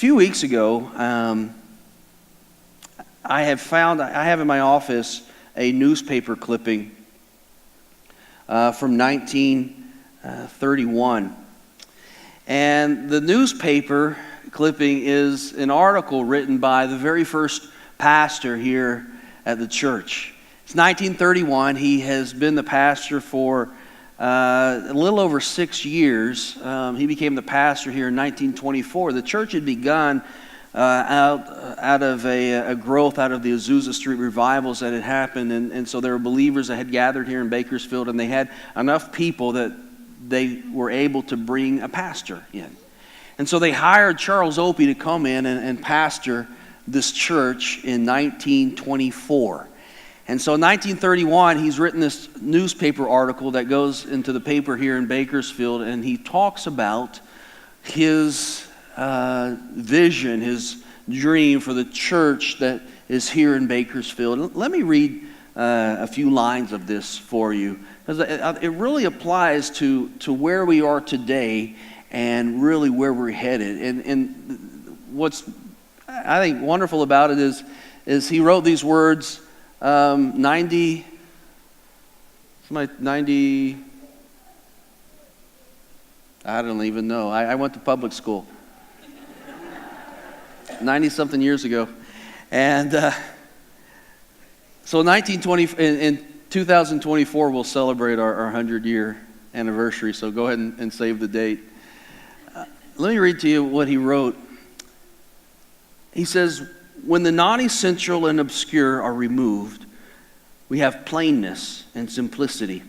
few weeks ago, I have in my office a newspaper clipping from 1931. And the newspaper clipping is an article written by the very first pastor here at the church. It's 1931. He has been the pastor for a little over 6 years. He became the pastor here in 1924. The church had begun out of a growth out of the Azusa Street revivals that had happened, and so there were believers that had gathered here in Bakersfield, and they had enough people that they were able to bring a pastor in. And so they hired Charles Opie to come in and pastor this church in 1924. And so in 1931, he's written this newspaper article that goes into the paper here in Bakersfield, and he talks about his vision, his dream for the church that is here in Bakersfield. Let me read a few lines of this for you, because it really applies to where we are today and really where we're headed. And what's, I think, wonderful about it is he wrote these words 90, I don't even know. I went to public school 90-something years ago. And so in 2024, we'll celebrate our 100-year anniversary. So go ahead and save the date. Let me read to you what he wrote. He says, "When the non-essential and obscure are removed, we have plainness and simplicity.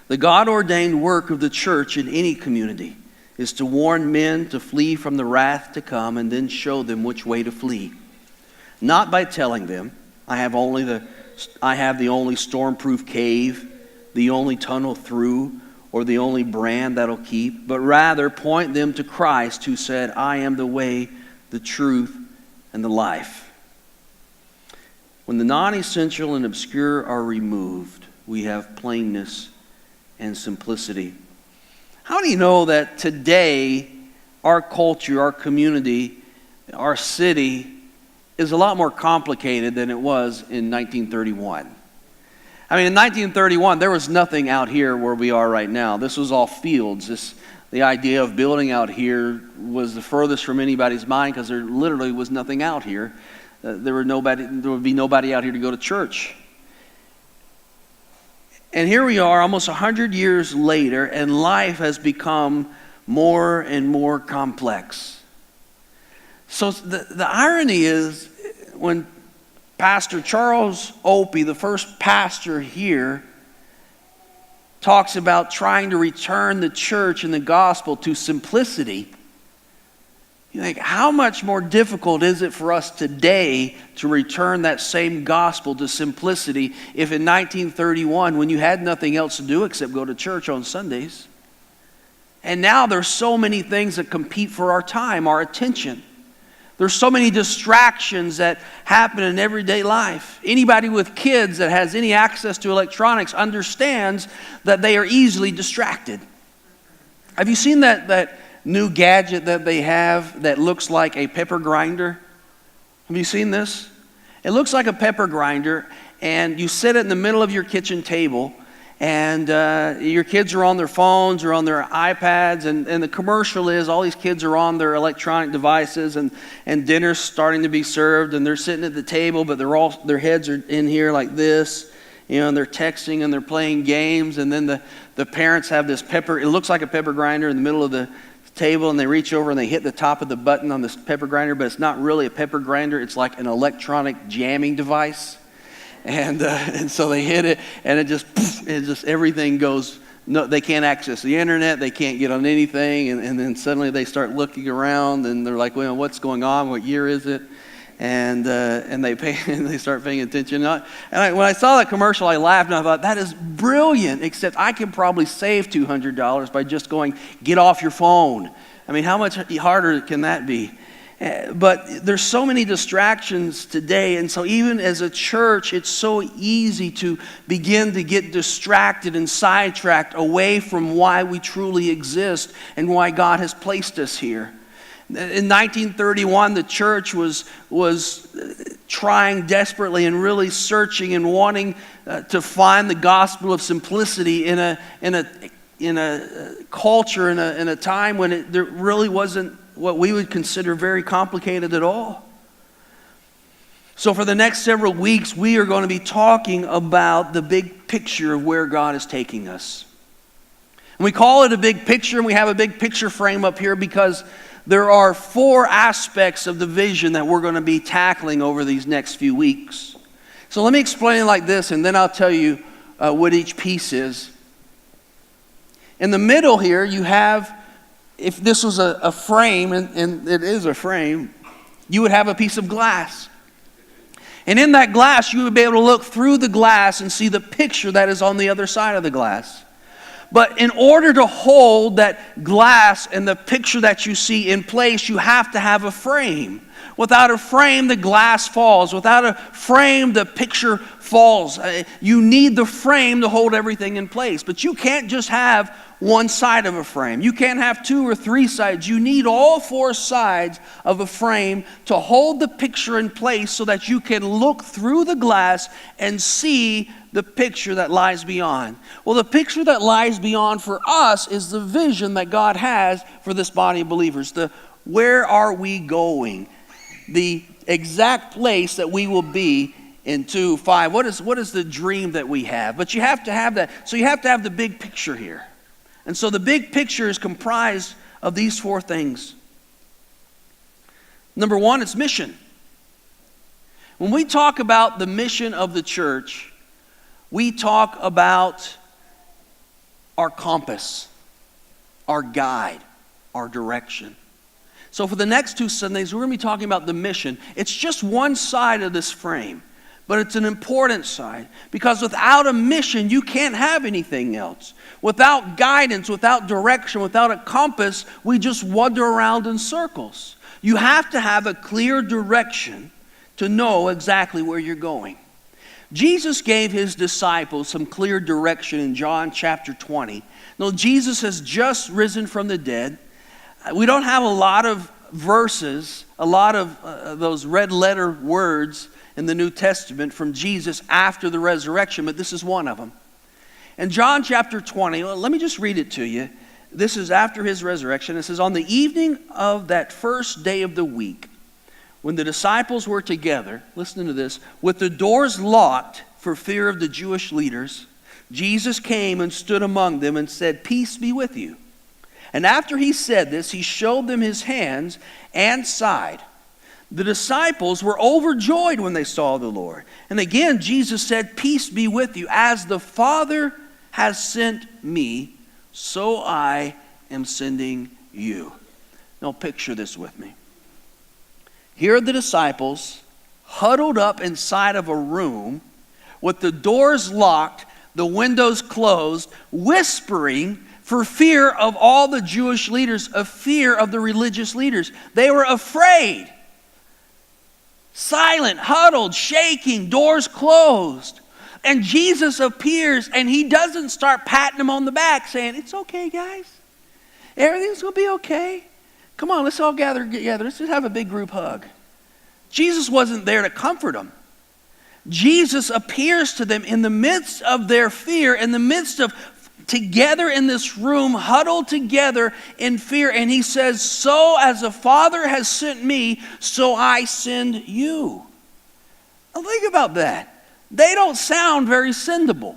The God-ordained work of the church in any community is to warn men to flee from the wrath to come and then show them which way to flee. Not by telling them, I have the only storm-proof cave, the only tunnel through, or the only brand that'll keep, but rather point them to Christ, who said, I am the way, the truth, and the life. When the non-essential and obscure are removed, we have plainness and simplicity." How do you know that today our culture, our community, our city is a lot more complicated than it was in 1931? I mean, in 1931, there was nothing out here where we are right now. This was all fields. The idea of building out here was the furthest from anybody's mind, because there literally was nothing out here. There would be nobody out here to go to church. And here we are almost 100 years later, and life has become more and more complex. So the irony is, when Pastor Charles Opie, the first pastor here, talks about trying to return the church and the gospel to simplicity, you think, how much more difficult is it for us today to return that same gospel to simplicity if in 1931, when you had nothing else to do except go to church on Sundays, and now there's so many things that compete for our time, our attention. There's so many distractions that happen in everyday life. Anybody with kids that has any access to electronics understands that they are easily distracted. Have you seen that new gadget that they have that looks like a pepper grinder? Have you seen this? It looks like a pepper grinder, and you sit it in the middle of your kitchen table, and your kids are on their phones or on their iPads, and the commercial is all these kids are on their electronic devices, and dinner's starting to be served, and they're sitting at the table, but their heads are in here like this, and they're texting and they're playing games, and then the parents have this it looks like a pepper grinder in the middle of the table, and they reach over and they hit the top of the button on this pepper grinder, but it's not really a pepper grinder. It's like an electronic jamming device, and so they hit it, and it just everything goes. No, they can't access the internet. They can't get on anything, and then suddenly they start looking around, and they're like, "Well, what's going on? What year is it?" And they start paying attention. When I saw that commercial, I laughed and I thought, that is brilliant, except I can probably save $200 by just going, get off your phone. I mean, how much harder can that be? But there's so many distractions today, and so even as a church, it's so easy to begin to get distracted and sidetracked away from why we truly exist and why God has placed us here. In 1931, the church was trying desperately and really searching and wanting to find the gospel of simplicity in a culture, in a time when there really wasn't what we would consider very complicated at all. So for the next several weeks, we are going to be talking about the big picture of where God is taking us. And we call it a big picture, and we have a big picture frame up here because there are 4 aspects of the vision that we're going to be tackling over these next few weeks. So let me explain it like this, and then I'll tell you what each piece is. In the middle here, you have, if this was a frame, and it is a frame, you would have a piece of glass. And in that glass, you would be able to look through the glass and see the picture that is on the other side of the glass. But in order to hold that glass and the picture that you see in place, you have to have a frame. Without a frame, the glass falls. Without a frame, the picture falls. You need the frame to hold everything in place. But you can't just have one side of a frame. You can't have 2 or 3 sides. You need all 4 sides of a frame to hold the picture in place so that you can look through the glass and see the picture that lies beyond. Well, the picture that lies beyond for us is the vision that God has for this body of believers. Where are we going? The exact place that we will be in 2, 5. What is the dream that we have? But you have to have that. So you have to have the big picture here. And so the big picture is comprised of these 4 things. Number 1, it's mission. When we talk about the mission of the church, we talk about our compass, our guide, our direction. So for the next 2 Sundays, we're going to be talking about the mission. It's just one side of this frame, but it's an important side, because without a mission, you can't have anything else. Without guidance, without direction, without a compass, we just wander around in circles. You have to have a clear direction to know exactly where you're going. Jesus gave his disciples some clear direction in John chapter 20. Now, Jesus has just risen from the dead. We don't have a lot of verses, a lot of those red letter words in the New Testament from Jesus after the resurrection, but this is one of them. In John chapter 20, let me just read it to you. This is after his resurrection. It says, on the evening of that first day of the week, when the disciples were together, listen to this, with the doors locked for fear of the Jewish leaders, Jesus came and stood among them and said, "Peace be with you." And after he said this, he showed them his hands and side. The disciples were overjoyed when they saw the Lord. And again, Jesus said, "Peace be with you. As the Father has sent me, so I am sending you." Now picture this with me. Here are the disciples huddled up inside of a room with the doors locked, the windows closed, whispering for fear of all the Jewish leaders, of fear of the religious leaders. They were afraid. Silent, huddled, shaking, doors closed. And Jesus appears, and he doesn't start patting them on the back saying, "It's okay, guys. Everything's going to be okay. Come on, let's all gather together. Let's just have a big group hug." Jesus wasn't there to comfort them. Jesus appears to them in the midst of their fear, in the midst of together in this room, huddled together in fear. And he says, "So as the Father has sent me, so I send you." Now think about that. They don't sound very sendable.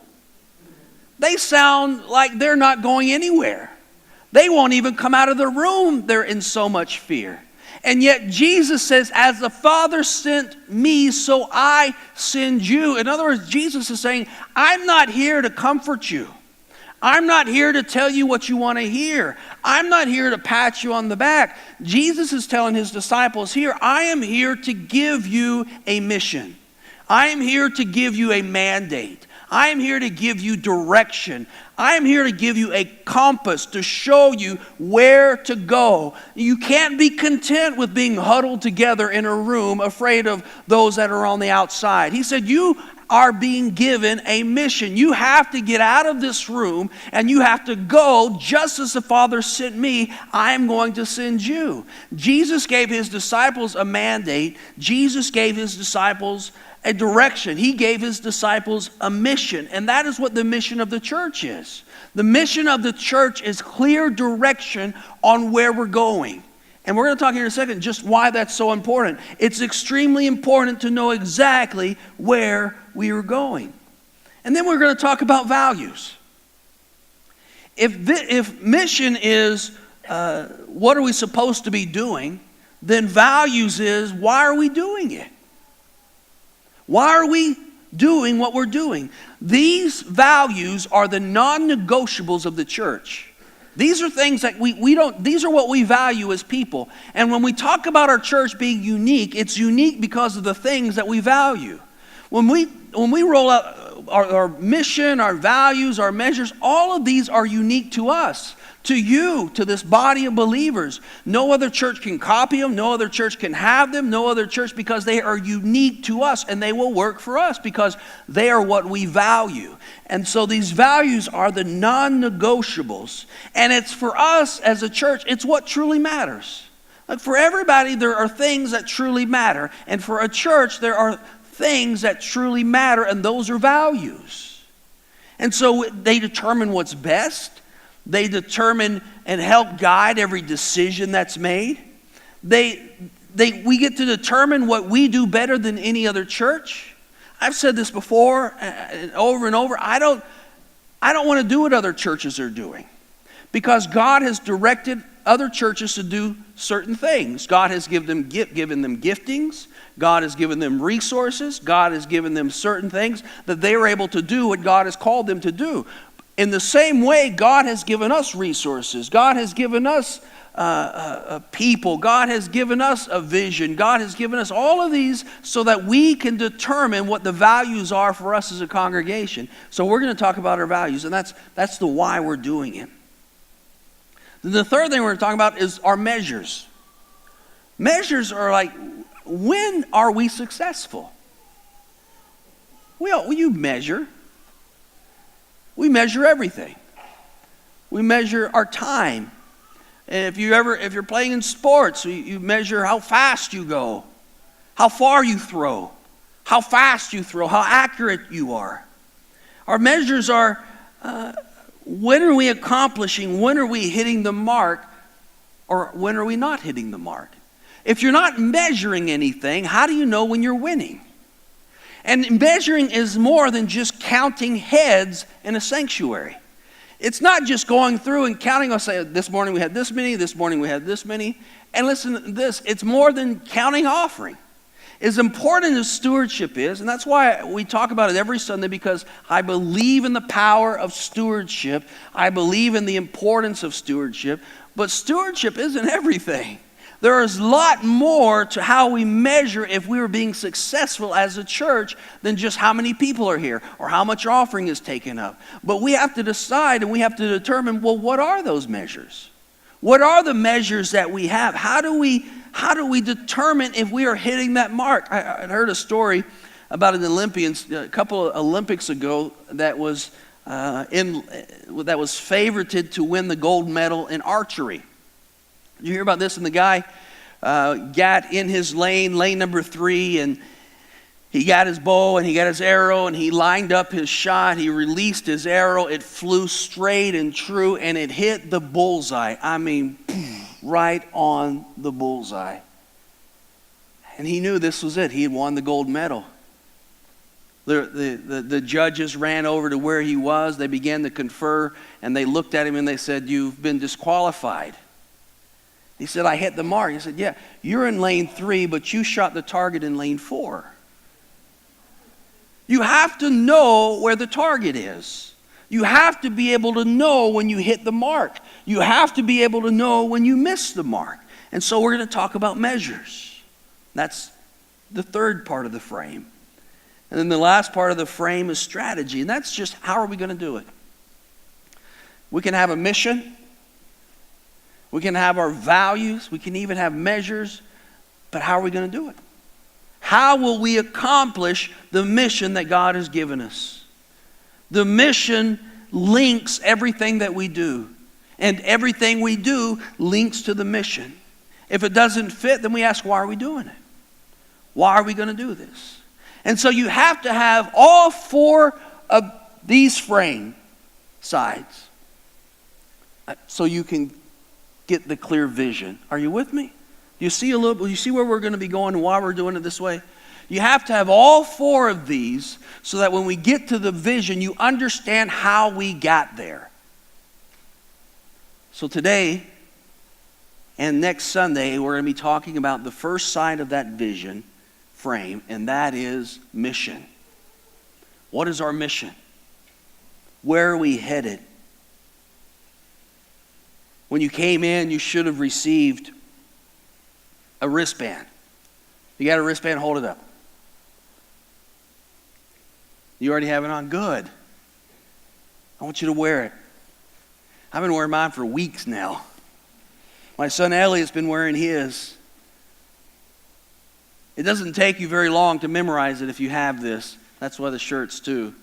They sound like they're not going anywhere. They won't even come out of the room. They're in so much fear. And yet Jesus says, "As the Father sent me, so I send you." In other words, Jesus is saying, I'm not here to comfort you. I'm not here to tell you what you want to hear. I'm not here to pat you on the back. Jesus is telling his disciples here, I am here to give you a mission. I am here to give you a mandate. I am here to give you direction. I am here to give you a compass to show you where to go. You can't be content with being huddled together in a room, afraid of those that are on the outside. He said, you are being given a mission. You have to get out of this room and you have to go just as the Father sent me, I am going to send you. Jesus gave his disciples a mandate. Jesus gave his disciples a direction. He gave his disciples a mission. And that is what the mission of the church is. The mission of the church is clear direction on where we're going. And we're going to talk here in a second just why that's so important. It's extremely important to know exactly where we are going. And then we're going to talk about values. If mission is what are we supposed to be doing, then values is why are we doing it? Why are we doing what we're doing? These values are the non-negotiables of the church. These are things that these are what we value as people. And when we talk about our church being unique, it's unique because of the things that we value. When we roll out our mission, our values, our measures, all of these are unique to us, to you, to this body of believers. No other church can copy them. No other church can have them. No other church, because they are unique to us and they will work for us because they are what we value. And so these values are the non-negotiables. And it's for us as a church, it's what truly matters. Like for everybody, there are things that truly matter. And for a church, there are things that truly matter, and those are values. And so they determine what's best. They determine and help guide every decision that's made. We get to determine what we do better than any other church. I've said this before and over. I don't want to do what other churches are doing, because God has directed other churches to do certain things. God has given them giftings. God has given them resources. God has given them certain things that they are able to do what God has called them to do. In the same way, God has given us resources. God has given us people. God has given us a vision. God has given us all of these so that we can determine what the values are for us as a congregation. So we're going to talk about our values, and that's the why we're doing it. The third thing we're going to talk about is our measures. Measures are like, when are we successful? You measure. We measure everything. We measure our time. And if you're playing in sports, you measure how fast you go, how far you throw, how fast you throw, how accurate you are. Our measures are when are we accomplishing, when are we hitting the mark, or when are we not hitting the mark? If you're not measuring anything, how do you know when you're winning? And measuring is more than just counting heads in a sanctuary. It's not just going through and counting. I'll say, this morning we had this many, this morning we had this many. And listen to this, it's more than counting offering. As important as stewardship is, and that's why we talk about it every Sunday, because I believe in the power of stewardship. I believe in the importance of stewardship. But stewardship isn't everything. There is a lot more to how we measure if we are being successful as a church than just how many people are here or how much offering is taken up. But we have to decide and we have to determine, well, what are those measures? What are the measures that we have? How do we determine if we are hitting that mark? I heard a story about an Olympian a couple of Olympics ago that was favorited to win the gold medal in archery. You hear about this? And the guy got in his lane number 3, and he got his bow and he got his arrow and he lined up his shot. He released his arrow. It flew straight and true, and it hit the bullseye. I mean, right on the bullseye. And he knew this was it. He had won the gold medal. The judges ran over to where he was. They began to confer, and they looked at him and they said, "You've been disqualified." He said, "I hit the mark." He said, "Yeah, you're in lane 3, but you shot the target in lane 4. You have to know where the target is. You have to be able to know when you hit the mark. You have to be able to know when you miss the mark. And so we're going to talk about measures. That's the third part of the frame. And then the last part of the frame is strategy. And that's just, how are we going to do it? We can have a mission. We can have our values. We can even have measures. But how are we going to do it? How will we accomplish the mission that God has given us? The mission links everything that we do. And everything we do links to the mission. If it doesn't fit, then we ask, why are we doing it? Why are we going to do this? And so you have to have all four of these frame sides so you can get the clear vision. Are you with me? You see where we're going to be going and why we're doing it this way? You have to have all four of these so that when we get to the vision, you understand how we got there. So today and next Sunday, we're going to be talking about the first side of that vision frame, and that is mission. What is our mission? Where are we headed? When you came in, you should have received a wristband. You got a wristband? Hold it up. You already have it on? Good. I want you to wear it. I've been wearing mine for weeks now. My son Elliot's been wearing his. It doesn't take you very long to memorize it if you have this. That's why the shirts too.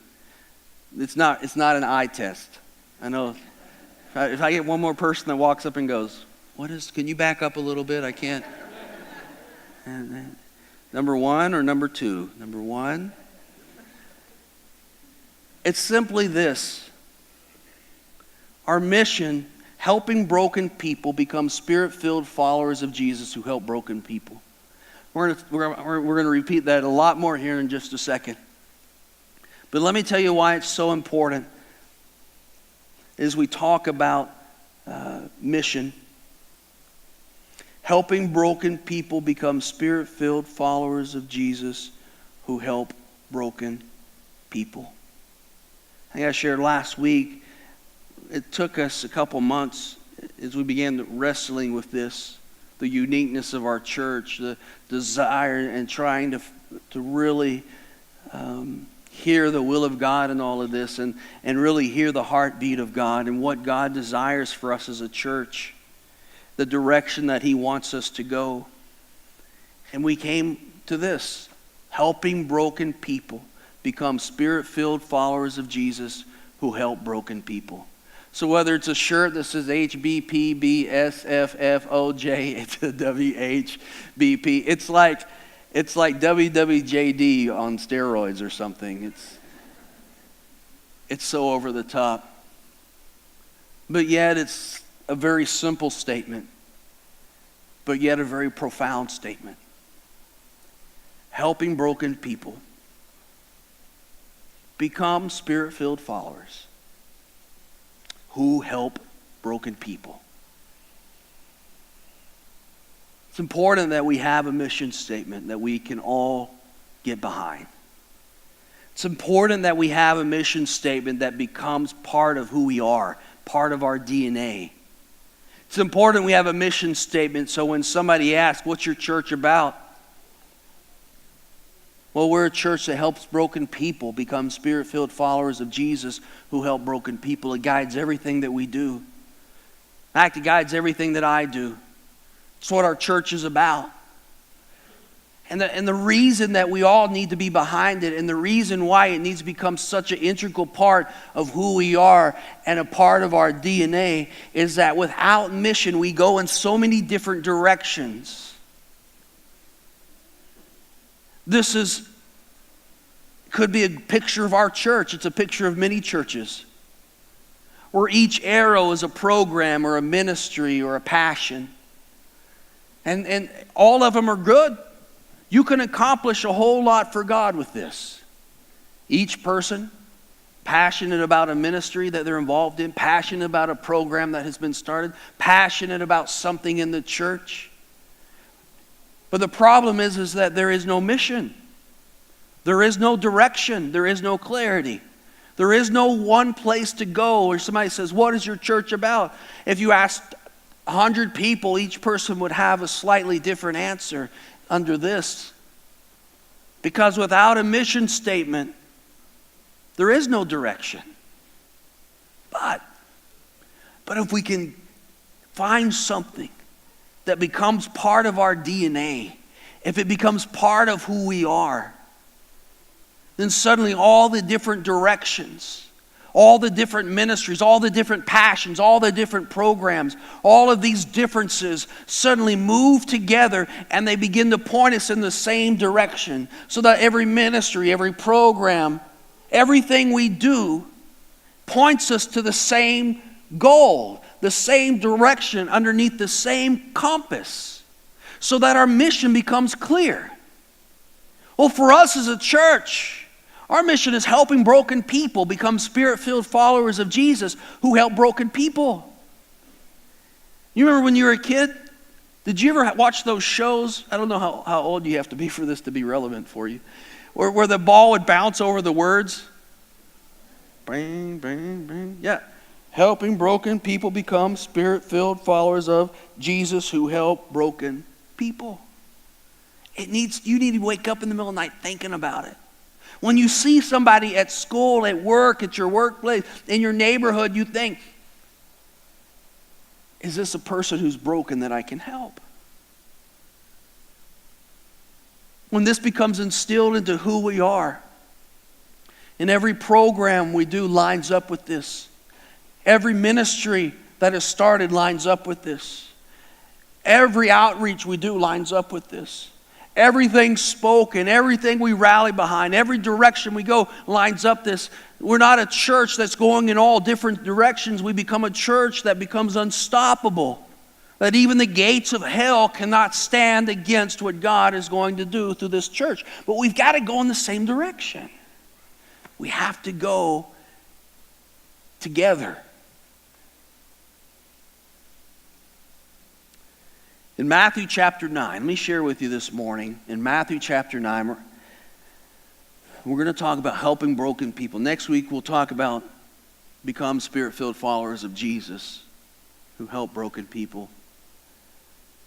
It's not an eye test. I know. If I get one more person that walks up and goes, can you back up a little bit? I can't. Number one or number two? Number one. It's simply this. Our mission, helping broken people become spirit-filled followers of Jesus who help broken people. We're going to repeat that a lot more here in just a second. But let me tell you why it's so important as we talk about mission. Helping broken people become spirit-filled followers of Jesus who help broken people. I think I shared last week, it took us a couple months as we began wrestling with this, the uniqueness of our church, the desire and trying to really hear the will of God in all of this and really hear the heartbeat of God and what God desires for us as a church, the direction that He wants us to go. And we came to this, helping broken people become spirit-filled followers of Jesus who help broken people. So whether it's a shirt that says HBPBSFFOJ, it's a WHBP. It's like WWJD on steroids or something. It's so over the top. But yet it's a very simple statement, but yet a very profound statement. Helping broken people become spirit-filled followers who help broken people. It's important that we have a mission statement that we can all get behind. It's important that we have a mission statement that becomes part of who we are, part of our DNA. It's important we have a mission statement so when somebody asks, what's your church about? Well, we're a church that helps broken people become spirit-filled followers of Jesus who help broken people. It guides everything that we do. In fact, it guides everything that I do. It's what our church is about. And the reason that we all need to be behind it and the reason why it needs to become such an integral part of who we are and a part of our DNA is that without mission, we go in so many different directions. This could be a picture of our church. It's a picture of many churches where each arrow is a program or a ministry or a passion. And all of them are good. You can accomplish a whole lot for God with this. Each person passionate about a ministry that they're involved in, passionate about a program that has been started, passionate about something in the church. But the problem is that there is no mission. There is no direction. There is no clarity. There is no one place to go where somebody says, what is your church about? If you asked 100 people, each person would have a slightly different answer under this. Because without a mission statement, there is no direction. But if we can find something that becomes part of our DNA if it becomes part of who we are, then suddenly all the different directions, all the different ministries, all the different passions, all the different programs, all of these differences suddenly move together and they begin to point us in the same direction, so that every ministry, every program, everything we do points us to the same goal, the same direction, underneath the same compass, so that our mission becomes clear. Well, for us as a church, our mission is helping broken people become Spirit-filled followers of Jesus who help broken people. You remember when you were a kid? Did you ever watch those shows? I don't know how old you have to be for this to be relevant for you. Where the ball would bounce over the words. Bang, bang, bang. Yeah. Helping broken people become Spirit-filled followers of Jesus who help broken people. You need to wake up in the middle of the night thinking about it. When you see somebody at school, at work, at your workplace, in your neighborhood, you think, is this a person who's broken that I can help? When this becomes instilled into who we are, and every program we do lines up with this. Every ministry that is started lines up with this. Every outreach we do lines up with this. Everything spoken, everything we rally behind, every direction we go lines up this. We're not a church that's going in all different directions. We become a church that becomes unstoppable. That even the gates of hell cannot stand against what God is going to do through this church. But we've got to go in the same direction. We have to go together. In Matthew chapter 9, let me share with you this morning, in Matthew chapter 9, we're going to talk about helping broken people. Next week we'll talk about become Spirit-filled followers of Jesus who help broken people.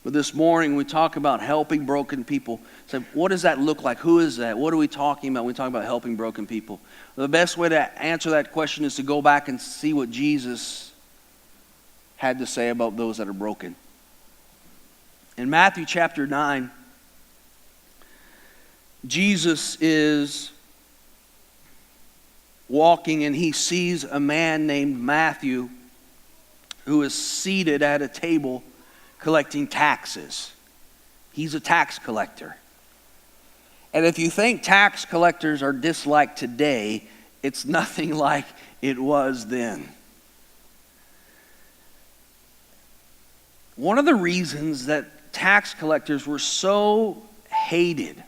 But this morning we talk about helping broken people. So what does that look like? Who is that? What are we talking about when we talk about helping broken people? The best way to answer that question is to go back and see what Jesus had to say about those that are broken. In Matthew chapter 9, Jesus is walking and he sees a man named Matthew who is seated at a table collecting taxes. He's a tax collector. And if you think tax collectors are disliked today, it's nothing like it was then. One of the reasons that tax collectors were so hated,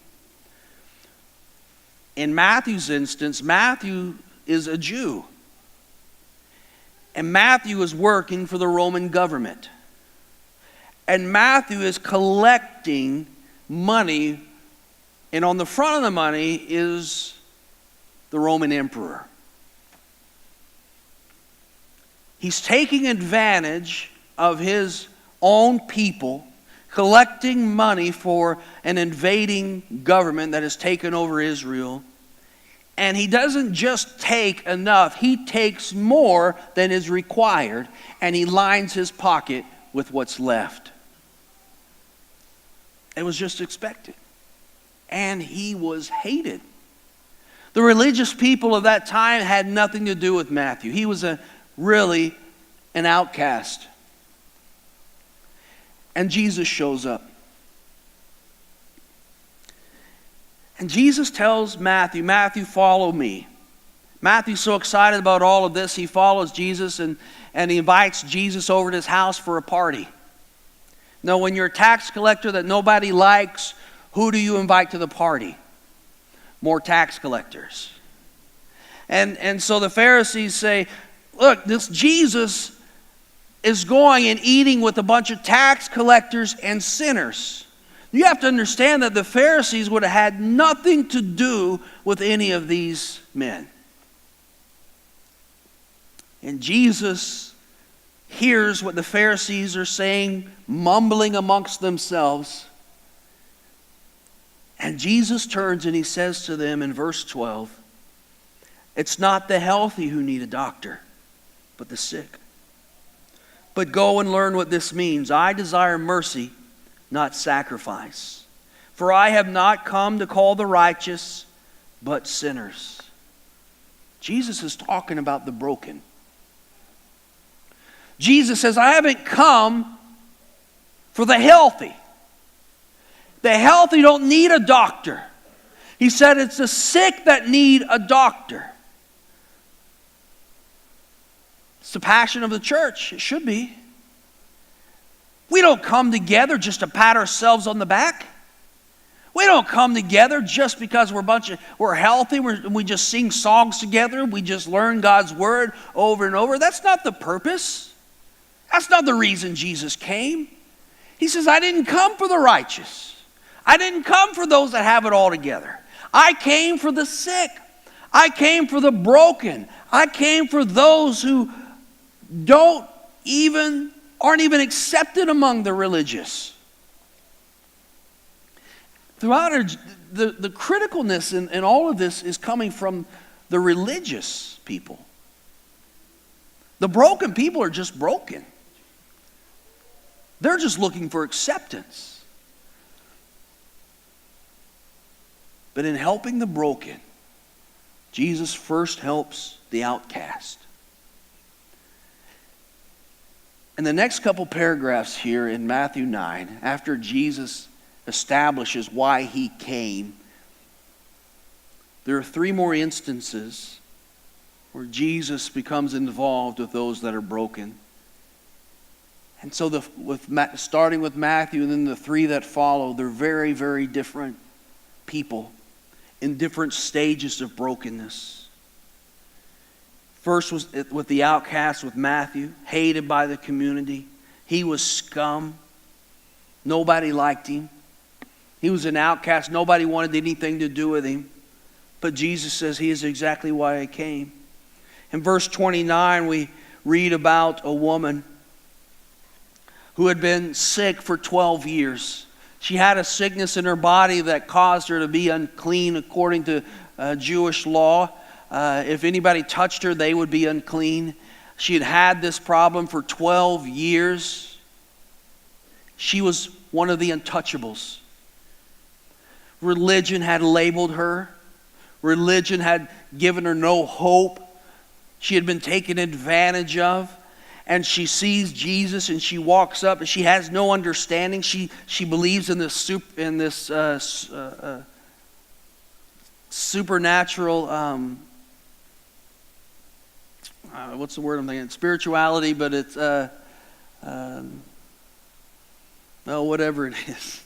in Matthew's instance, Matthew is a Jew. And Matthew is working for the Roman government. And Matthew is collecting money, and on the front of the money is the Roman emperor. He's taking advantage of his own people, collecting money for an invading government that has taken over Israel. And he doesn't just take enough, he takes more than is required, and he lines his pocket with what's left. It was just expected. And he was hated. The religious people of that time had nothing to do with Matthew. He was really an outcast. And Jesus shows up. And Jesus tells Matthew, Matthew, follow me. Matthew's so excited about all of this, he follows Jesus and he invites Jesus over to his house for a party. Now, when you're a tax collector that nobody likes, who do you invite to the party? More tax collectors. And so the Pharisees say, look, this Jesus is going and eating with a bunch of tax collectors and sinners. You have to understand that the Pharisees would have had nothing to do with any of these men. And Jesus hears what the Pharisees are saying, mumbling amongst themselves. And Jesus turns and he says to them in verse 12, it's not the healthy who need a doctor, but the sick. But go and learn what this means. I desire mercy, not sacrifice. For I have not come to call the righteous, but sinners. Jesus is talking about the broken. Jesus says, I haven't come for the healthy. The healthy don't need a doctor. He said it's the sick that need a doctor. It's the passion of the church. It should be. We don't come together just to pat ourselves on the back. We don't come together just because we're healthy. We just sing songs together. We just learn God's word over and over. That's not the purpose. That's not the reason Jesus came. He says, I didn't come for the righteous. I didn't come for those that have it all together. I came for the sick. I came for the broken. I came for those who aren't even accepted among the religious. Throughout the criticalness in all of this is coming from the religious people. The broken people are just broken. They're just looking for acceptance. But in helping the broken, Jesus first helps the outcast. In the next couple paragraphs here in Matthew 9, after Jesus establishes why he came, there are 3 more instances where Jesus becomes involved with those that are broken. And so starting with Matthew and then the 3 that follow, they're very, very different people in different stages of brokenness. First was with the outcast with Matthew, hated by the community. He was scum. Nobody liked him. He was an outcast. Nobody wanted anything to do with him. But Jesus says he is exactly why he came. In verse 29, we read about a woman who had been sick for 12 years. She had a sickness in her body that caused her to be unclean according to Jewish law. If anybody touched her, they would be unclean. She had had this problem for 12 years. She was one of the untouchables. Religion had labeled her. Religion had given her no hope. She had been taken advantage of. And she sees Jesus and she walks up and she has no understanding. She believes in this supernatural, what's the word I'm thinking? Spirituality, but it's, whatever it is.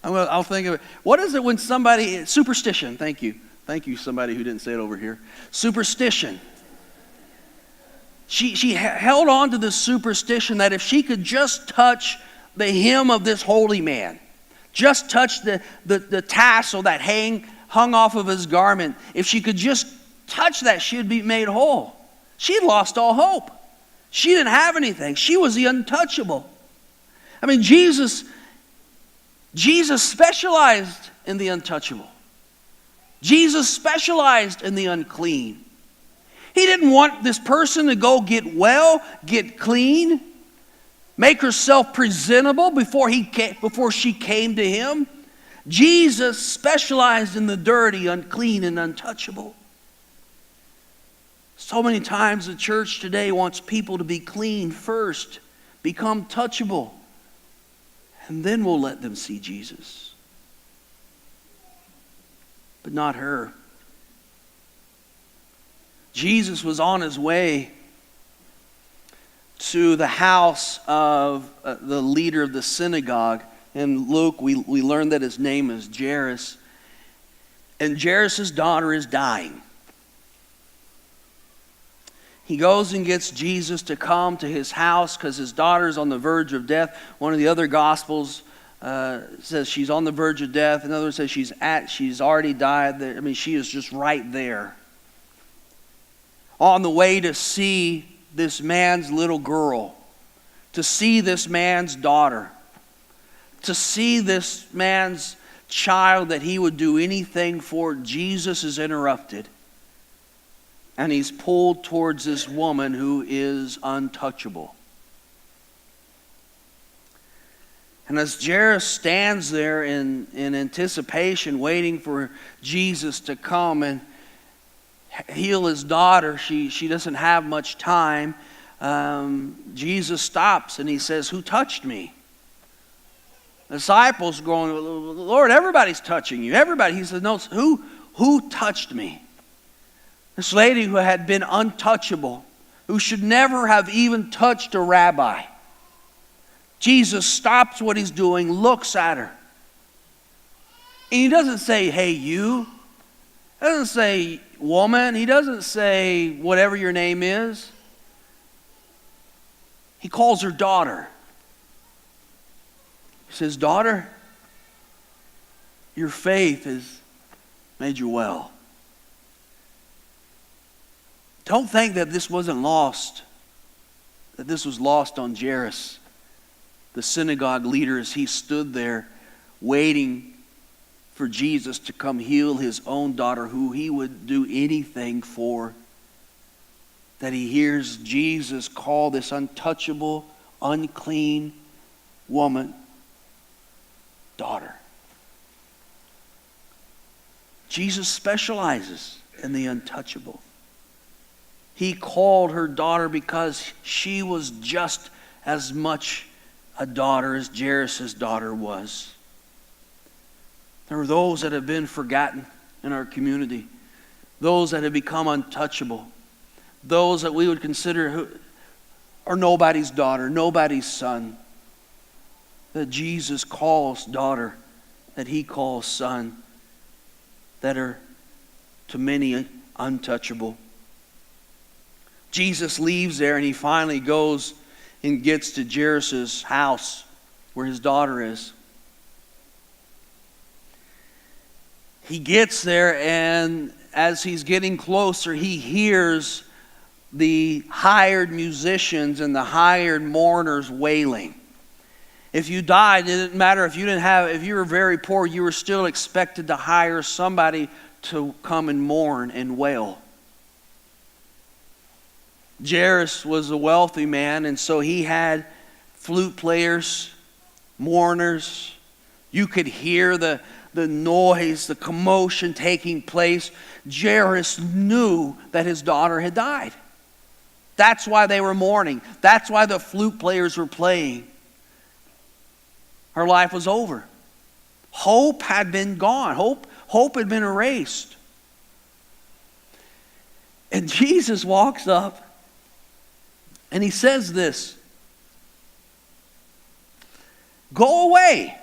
I'll think of it. What is it when somebody, superstition, thank you. Thank you, somebody who didn't say it over here. Superstition. She held on to this superstition that if she could just touch the hem of this holy man, just touch the tassel that hung off of his garment, if she could just touch that, she would be made whole. She had lost all hope. She didn't have anything. She was the untouchable. I mean, Jesus specialized in the untouchable. Jesus specialized in the unclean. He didn't want this person to go get well, get clean, make herself presentable before she came to him. Jesus specialized in the dirty, unclean, and untouchable. So many times the church today wants people to be clean first, become touchable, and then we'll let them see Jesus. But not her. Jesus was on his way to the house of the leader of the synagogue. In Luke, we learned that his name is Jairus. And Jairus' daughter is dying. He goes and gets Jesus to come to his house because his daughter is on the verge of death. One of the other Gospels says she's on the verge of death. Another says she's already died. I mean, she is just right there. On the way to see this man's little girl, to see this man's daughter, to see this man's child that he would do anything for, Jesus is interrupted. And he's pulled towards this woman who is untouchable. And as Jairus stands there in anticipation, waiting for Jesus to come and heal his daughter, she doesn't have much time. Jesus stops and he says, "Who touched me?" The disciples going, "Lord, everybody's touching you. Everybody." He says, "No, who touched me?" This lady who had been untouchable, who should never have even touched a rabbi. Jesus stops what he's doing, looks at her. And he doesn't say, "Hey, you." He doesn't say, "Woman." He doesn't say, "Whatever your name is." He calls her daughter. He says, "Daughter, your faith has made you well." Don't think that this wasn't lost, that this was lost on Jairus, the synagogue leader, as he stood there waiting for Jesus to come heal his own daughter, who he would do anything for. That he hears Jesus call this untouchable, unclean woman daughter. Jesus specializes in the untouchable. He called her daughter because she was just as much a daughter as Jairus' daughter was. There are those that have been forgotten in our community, those that have become untouchable, those that we would consider are nobody's daughter, nobody's son, that Jesus calls daughter, that he calls son, that are to many untouchable. Jesus leaves there and he finally goes and gets to Jairus' house where his daughter is. He gets there, and as he's getting closer, he hears the hired musicians and the hired mourners wailing. If you died, it didn't matter if you were very poor, you were still expected to hire somebody to come and mourn and wail. Jairus was a wealthy man, and so he had flute players, mourners. You could hear the noise, the commotion taking place. Jairus knew that his daughter had died. That's why they were mourning. That's why the flute players were playing. Her life was over. Hope had been gone. Hope had been erased. And Jesus walks up and he says this, "Go away.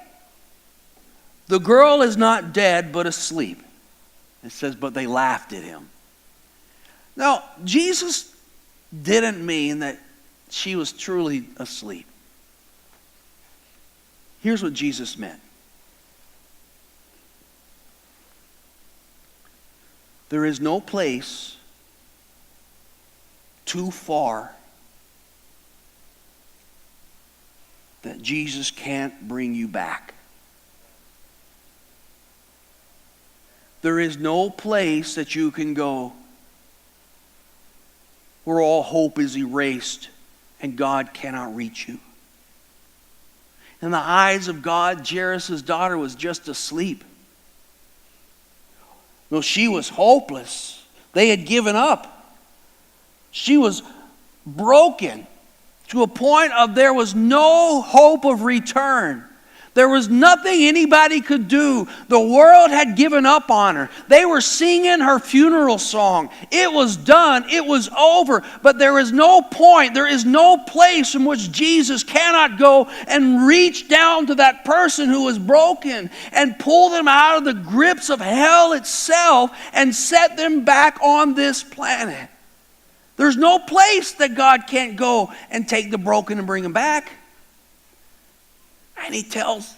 The girl is not dead, but asleep." It says, but they laughed at him. Now, Jesus didn't mean that she was truly asleep. Here's what Jesus meant. There is no place too far that Jesus can't bring you back. There is no place that you can go where all hope is erased and God cannot reach you. In the eyes of God, Jairus' daughter was just asleep. No, she was hopeless. They had given up. She was broken to a point of there was no hope of return. There was nothing anybody could do. The world had given up on her. They were singing her funeral song. It was done. It was over. But there is no point. There is no place in which Jesus cannot go and reach down to that person who was broken and pull them out of the grips of hell itself and set them back on this planet. There's no place that God can't go and take the broken and bring them back. And he tells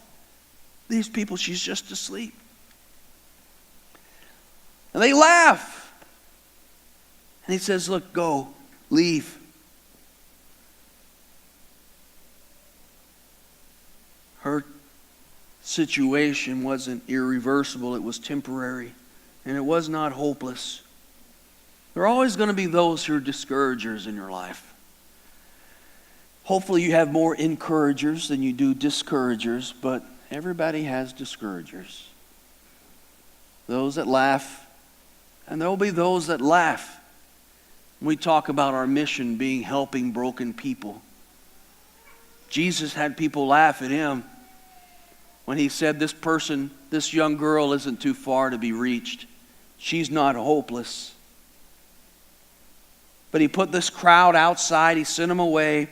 these people she's just asleep. And they laugh. And he says, look, go, leave. Her situation wasn't irreversible, it was temporary. And it was not hopeless. There are always going to be those who are discouragers in your life. Hopefully you have more encouragers than you do discouragers, but everybody has discouragers. Those that laugh, and there will be those that laugh. We talk about our mission being helping broken people. Jesus had people laugh at him when he said, this young girl isn't too far to be reached. She's not hopeless. But he put this crowd outside. He sent them away.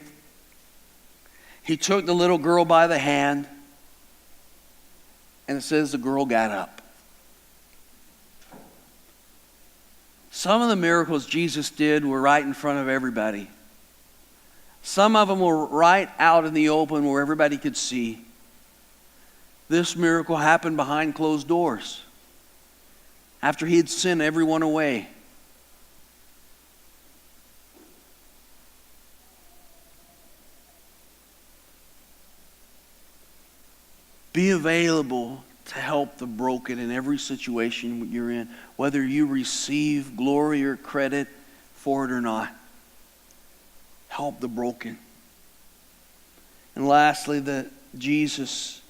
He took the little girl by the hand. And it says the girl got up. Some of the miracles Jesus did were right in front of everybody. Some of them were right out in the open where everybody could see. This miracle happened behind closed doors, after he had sent everyone away. Be available to help the broken in every situation you're in, whether you receive glory or credit for it or not. Help the broken. And lastly, Jesus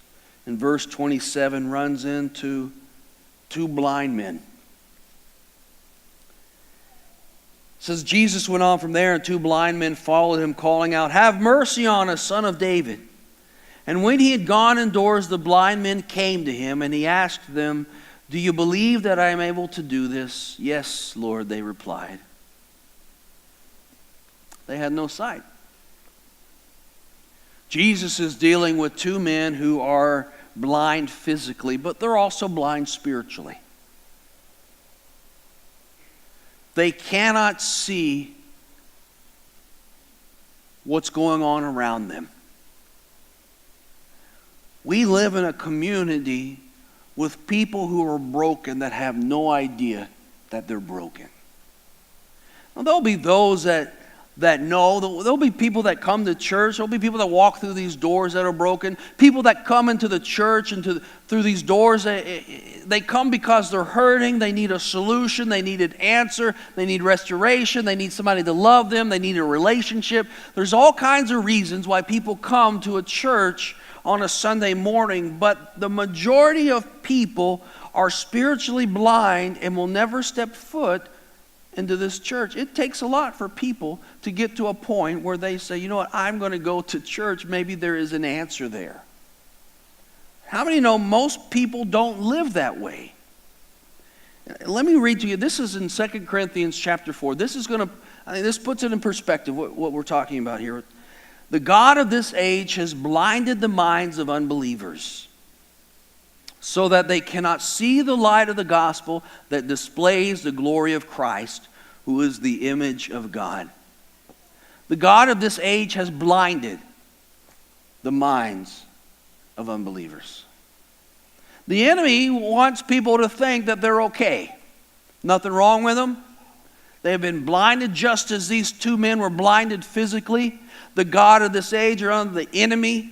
in verse 27 runs into two blind men. It says, Jesus went on from there, and two blind men followed him, calling out, "Have mercy on us, Son of David." And when he had gone indoors, the blind men came to him, and he asked them, "Do you believe that I am able to do this?" "Yes, Lord," they replied. They had no sight. Jesus is dealing with two men who are blind physically, but they're also blind spiritually. They cannot see what's going on around them. We live in a community with people who are broken that have no idea that they're broken. Now, there'll be those that know. There'll be people that come to church. There'll be people that walk through these doors that are broken. People that come into the church and through these doors, they come because they're hurting. They need a solution. They need an answer. They need restoration. They need somebody to love them. They need a relationship. There's all kinds of reasons why people come to a church on a Sunday morning, but the majority of people are spiritually blind and will never step foot into this church. It takes a lot for people to get to a point where they say, you know what, I'm going to go to church. Maybe there is an answer there. How many know most people don't live that way? Let me read to you. This is in 2 Corinthians chapter 4. This puts it in perspective, what we're talking about here. The God of this age has blinded the minds of unbelievers, so that they cannot see the light of the gospel that displays the glory of Christ, who is the image of God. The God of this age has blinded the minds of unbelievers. The enemy wants people to think that they're okay. Nothing wrong with them. They have been blinded just as these two men were blinded physically. The God of this age, or under the enemy,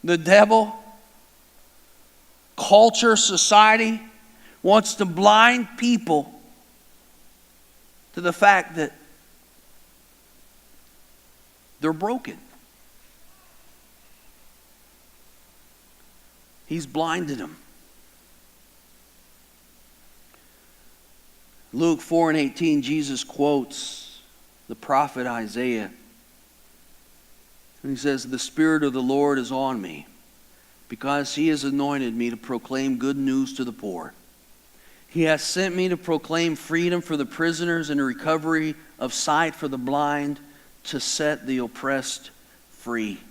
the devil, culture, society, wants to blind people to the fact that they're broken. He's blinded them. Luke 4:18, Jesus quotes the prophet Isaiah. And he says, "The Spirit of the Lord is on me, because he has anointed me to proclaim good news to the poor. He has sent me to proclaim freedom for the prisoners and recovery of sight for the blind, to set the oppressed free."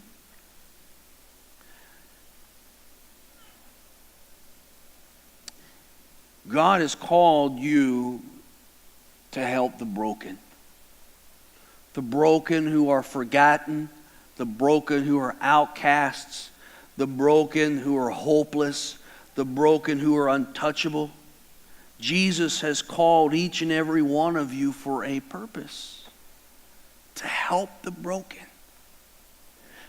God has called you to help the broken. The broken who are forgotten, the broken who are outcasts, the broken who are hopeless, the broken who are untouchable. Jesus has called each and every one of you for a purpose: to help the broken.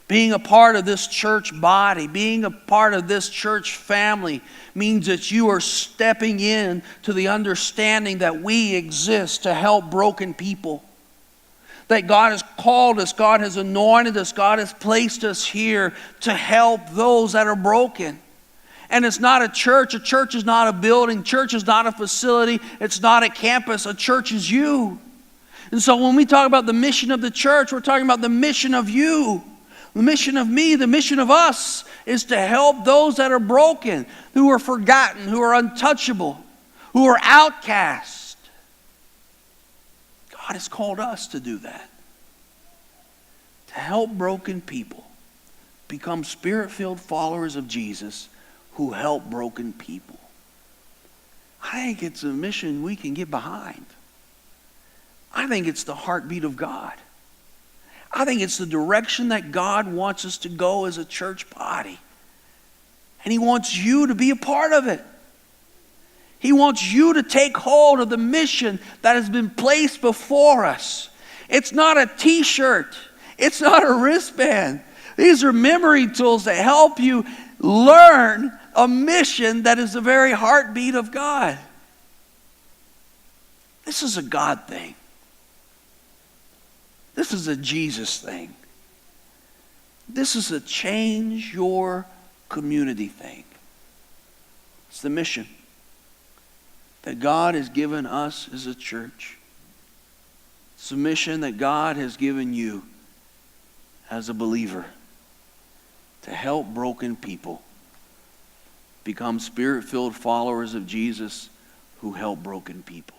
Being a part of this church body, being a part of this church family, means that you are stepping in to the understanding that we exist to help broken people. That God has called us, God has anointed us, God has placed us here to help those that are broken. And it's not a church. A church is not a building. Church is not a facility. It's not a campus. A church is you. And so when we talk about the mission of the church, we're talking about the mission of you. The mission of me, the mission of us is to help those that are broken, who are forgotten, who are untouchable, who are outcast. God has called us to do that. To help broken people become Spirit-filled followers of Jesus who help broken people. I think it's a mission we can get behind. I think it's the heartbeat of God. I think it's the direction that God wants us to go as a church body. And He wants you to be a part of it. He wants you to take hold of the mission that has been placed before us. It's not a t-shirt. It's not a wristband. These are memory tools that help you learn a mission that is the very heartbeat of God. This is a God thing. This is a Jesus thing. This is a change your community thing. It's the mission that God has given us as a church. It's a mission that God has given you as a believer to help broken people become Spirit-filled followers of Jesus who help broken people.